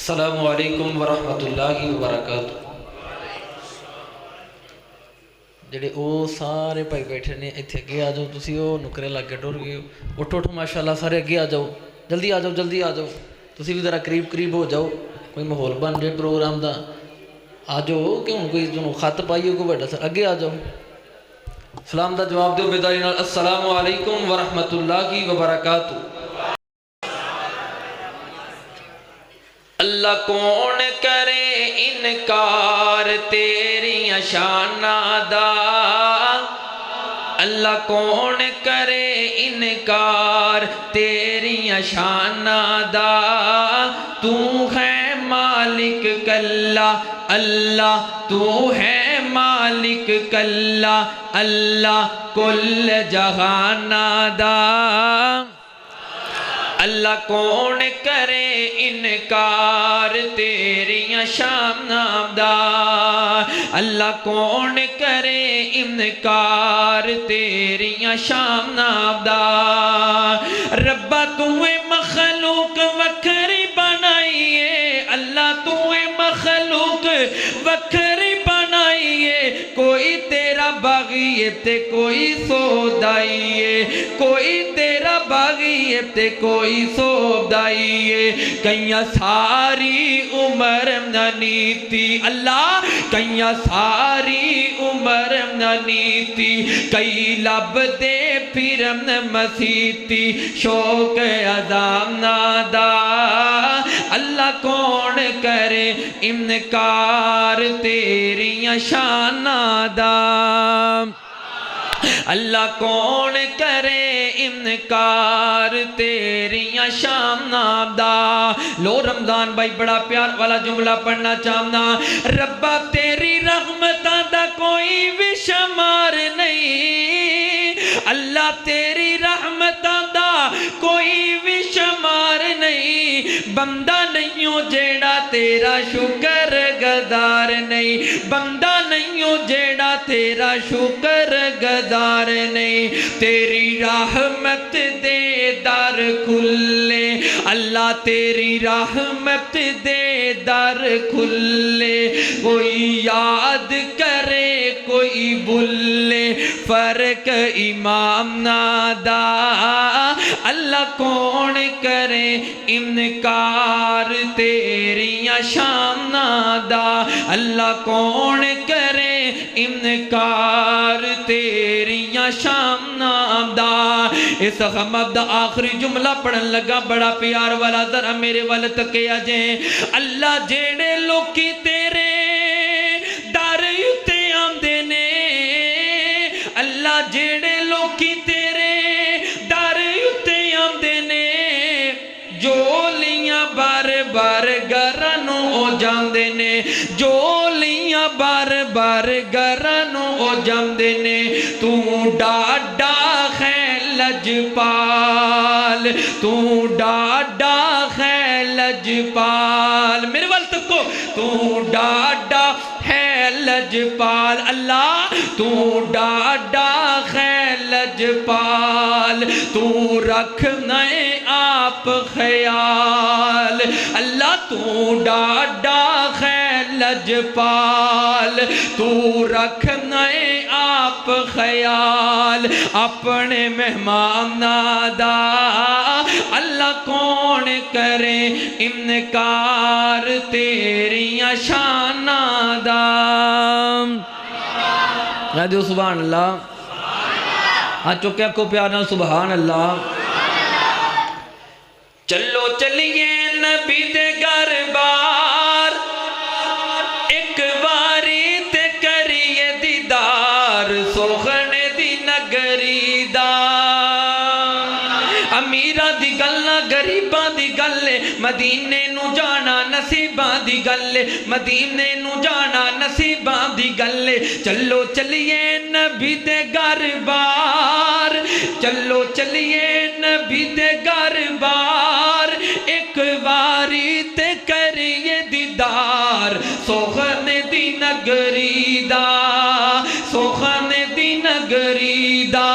السلام علیکم ورحمۃ اللہ وبرکاتہ۔ جڑے او سارے بھائی بیٹھے نے اتنے اگے آ جاؤ، تسی او نکرے لگ کے ٹر گئے ہو، اٹھو اٹھو ماشاءاللہ سارے اگے آ جاؤ، جلدی آ جاؤ جلدی آ جاؤ، تسی بھی ذرا قریب قریب ہو جاؤ، کوئی ماحول بن جائے پروگرام دا، آ جاؤ کہ ہوں کوئی تمہیں خط پائیے کوئی بڑا سر اگے آ جاؤ، سلام دا جواب دو بیداری نال، السلام علیکم ورحمۃ اللہ وبرکاتہ۔ اللہ کون کرے انکار تیری شاناں دا، اللہ کون کرے انکار تیری شاناں دا، تو ہے مالک کلا اللہ، تو ہے مالک کلا اللہ کل جہاناں دا۔ اللہ کون کرے انکار تیری شاناں دا، اللہ کون کرے انکار تیری شاناں دا، ربا توے مخلوق وکھری بنائیے، اللہ توے مخلوق وکھری بنائیے، کوئی تیرا باغی تے کوئی سودائیے، کوئی تیرا باغی تے کوئی سودائیے، کئیاں ساری عمر نیتی اللہ، کئیاں ساری عمر نیتی، کئی لب دے پھرن مسیتی، شوق عظام دا، اللہ کون کرے انکار تیری شاناں دا، اللہ کون کرے انکار تیری شاناں دا۔ لو رمضان بھائی بڑا پیار والا جملہ پڑھنا چاہنا، ربا تیری رحمتاں دا کوئی بھی شمار نہیں، اللہ تیری رحمتاں دا کوئی بھی شمار نہیں، بندہ نہیں ہو جیڑا تیرا شکر گزار نہیں، بندہ نہیں ہو جیڑا تیرا شکر گزار نہیں، تیری رحمت دے در کھلے اللہ، تیری رحمت دے در کھلے، کوئی یاد کرے کوئی بھولے، فرق امام نادا، اللہ کون کرے انکار تیری شاناں دا، اللہ کون کرے انکار تیری شاناں دا۔ اس غمب دا آخری جملہ پڑھن لگا بڑا پیار والا، ذرا میرے وال تکے آجیں، اللہ جیڑے لوکی تیرے در اتے آندے نے، اللہ جیڑے لوکی تیرے در اتے آندے نے، جولیاں بار بار گرانوں ہو جاندے نے، جولیاں بار بار گرانوں ہو جاندے نے، تو ڈاڈا ہے لجپال، تو ڈاڈا ہے لجپال، میرے والد کو تو ڈاڈا ہے لجپال، اللہ تو ڈاڈا ہے لجپال، تو رکھنا آپ خیال، اللہ تو ڈاڈا ہے لجپال، تو رکھنا آپ خیال، اپنے مہمان نادا، اللہ کون کرے انکار تیری شاناں دا۔ رادیو سبحان اللہ، ہاں چکے کو پیار نال سبحان اللہ۔ چلو چلیے نبی دے گھر بار، ایک باری تے کریے دیدار، سوخنے دی نگری دا، امیرہ دی گلنا غریباں دی گلے، مدینے نو جانا نصیباں دی گلے، مدینے نو جانا نصیباں دی گلے، چلو چلیے نبی دے گھر بار، چلو چلیے نبی دے گھر بار، ایک باری تے کریے دیدار، سوخنے دی نگری دا، سوخنے دی نگری دا،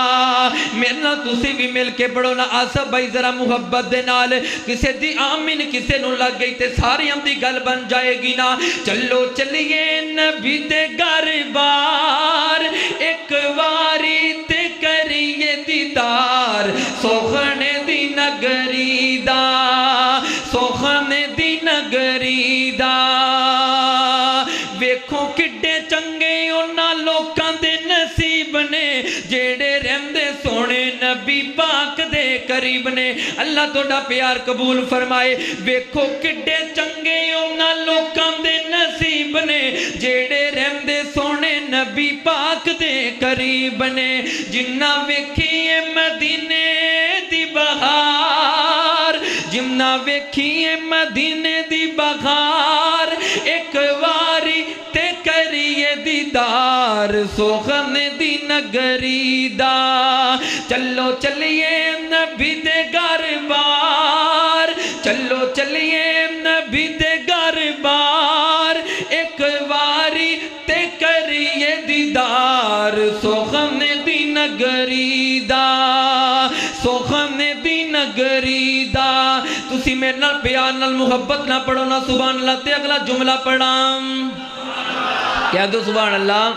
میرا تسی بھی مل کے پڑھو نا آصف بھائی ذرا محبت دے نال کسے دی آمین کسے نو لگ گئی تے ساری ہم دی گل بن جائے گی نا چلو چلیے نبی دے گھر بار ایک واری تے کریے دیدار سوخنے دی نگری دا سوخنے دی نگری دا ویکھو کڈے چنگے اونا لوکاں دے نصیب نے جیڑے رہندے سونے نبی پاک دے قریب نے اللہ توڑا پیار قبول فرمائے ویکھو کڈے چنگے اونا لوکاں دے نصیب نے جیڑے رہندے سونے نبی پاک دے قریب نے جنہ ویکھیے مدینے دی بہار جنہ ویکھیے مدینے دی بہار ایک واری تے کریے دیدار سوخنے دی نگری دا چلو چلیے نبی دے گھر بار چلو چلیے نبی دے گھر بار ایک واری تے کریے دیدار سوخنے دی نگری دا سوخنے دی نگری دا تسی میرے نال پیار نال محبت نہ پڑھو نا سبحان اللہ تے اگلا جملہ پڑھام کیا دو سبحان اللہ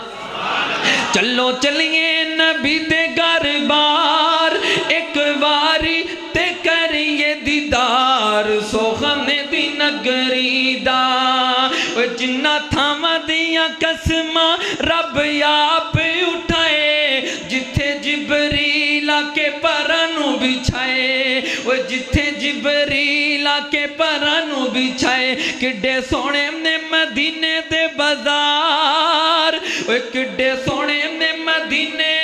چلو چلیے نبی دے گھر بار ایک واری تے کریے دیدار سوخنے دی نگری دا جنہ تھاما دیا قسمہ رب آپ اٹھائے جتھے جبریل کے پرانو بچھائے جتھے جبریل کے پرانو بچھائے کڈے سونے نے مدینے دے بازار کڈے سونے نے مدینے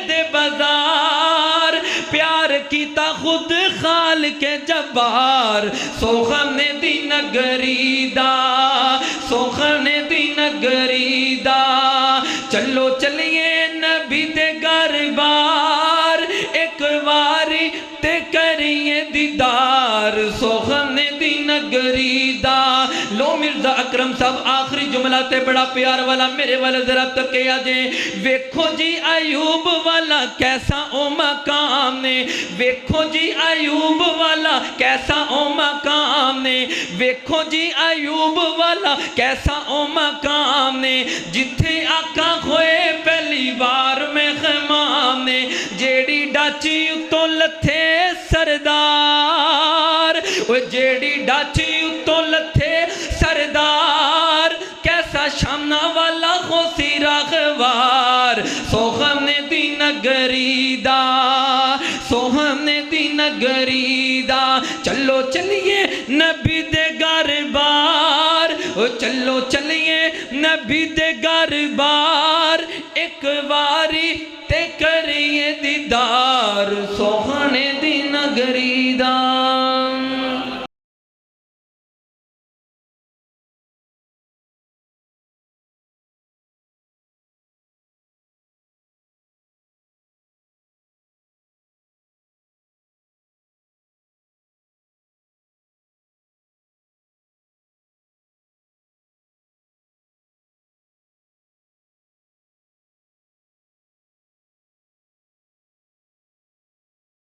دے بازار پیار کیتا خود خالق جبار سوخنے دی نگری دا سوخنے دی نگری دا چلو چلیے نبی دے گھر بار ایک واری تے کریے دیدار سوخنے دی نگری دا لو مرزا اکرم صاحب آخری جملہ تے بڑا پیار والا میرے والا ذرا تک کیا جائے ویکھو جی ایوب والا کیسا او مقام نے ویکھو جی ایوب والا کیسا او مقام نے ویکھو جی ایوب والا کیسا او مقام نے جتھے آقا ہوئے پہلی بار میں خمام نے جیڑی ڈاچی اتو لتھے سردار جیڑی ڈاچی اتو لتھے سردار کیسا شامنا والا خوسی راغوار سوخنے دی نگری دا سوخنے دی نگری دا چلو چلیے نبی دے گھر بار چلو چلیے نبی دے گھر بار